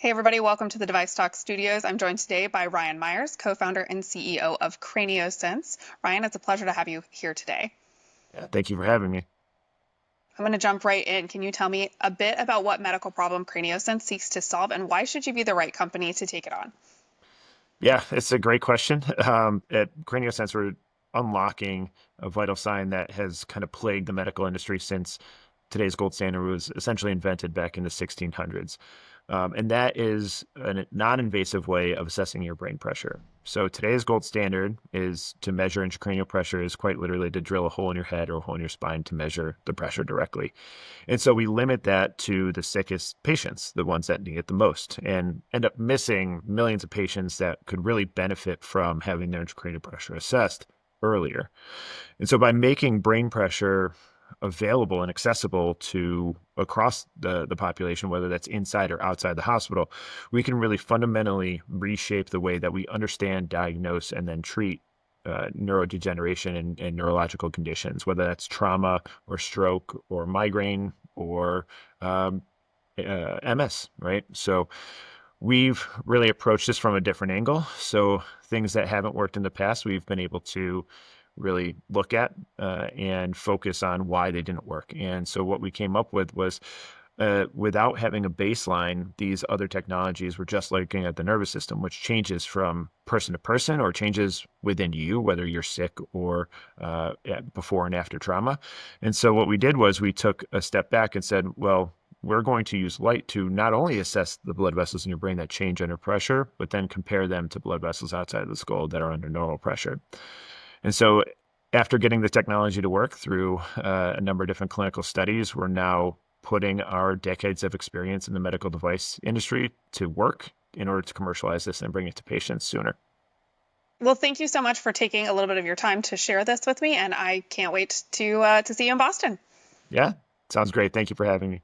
Hey everybody, welcome to the DeviceTalks studios. I'm joined today by Ryan Myers, co-founder and CEO of CranioSense. Ryan, it's a pleasure to have you here today. Yeah, thank you for having me. I'm going to jump right in. Can you tell me a bit about what medical problem CranioSense seeks to solve and why should you be the right company to take it on? Yeah, it's a great question. At CranioSense, we're unlocking a vital sign that has kind of plagued the medical industry since today's gold standard was essentially invented back in the 1600s. And that is a non-invasive way of assessing your brain pressure. So today's gold standard is to measure intracranial pressure is quite literally to drill a hole in your head or a hole in your spine to measure the pressure directly. And so we limit that to the sickest patients, the ones that need it the most, and end up missing millions of patients that could really benefit from having their intracranial pressure assessed earlier. And so by making brain pressure available and accessible to across the population, whether that's inside or outside the hospital, we can really fundamentally reshape the way that we understand, diagnose, and then treat neurodegeneration and neurological conditions, whether that's trauma or stroke or migraine or MS, right? So we've really approached this from a different angle. So things that haven't worked in the past, we've been able to really look at and focus on why they didn't work. And so what we came up with was without having a baseline, these other technologies were just looking at the nervous system, which changes from person to person or changes within you, whether you're sick or before and after trauma. And so what we did was we took a step back and said, well, we're going to use light to not only assess the blood vessels in your brain that change under pressure, but then compare them to blood vessels outside of the skull that are under normal pressure. And so after getting the technology to work through a number of different clinical studies, we're now putting our decades of experience in the medical device industry to work in order to commercialize this and bring it to patients sooner. Well, thank you so much for taking a little bit of your time to share this with me, and I can't wait to see you in Boston. Yeah, sounds great. Thank you for having me.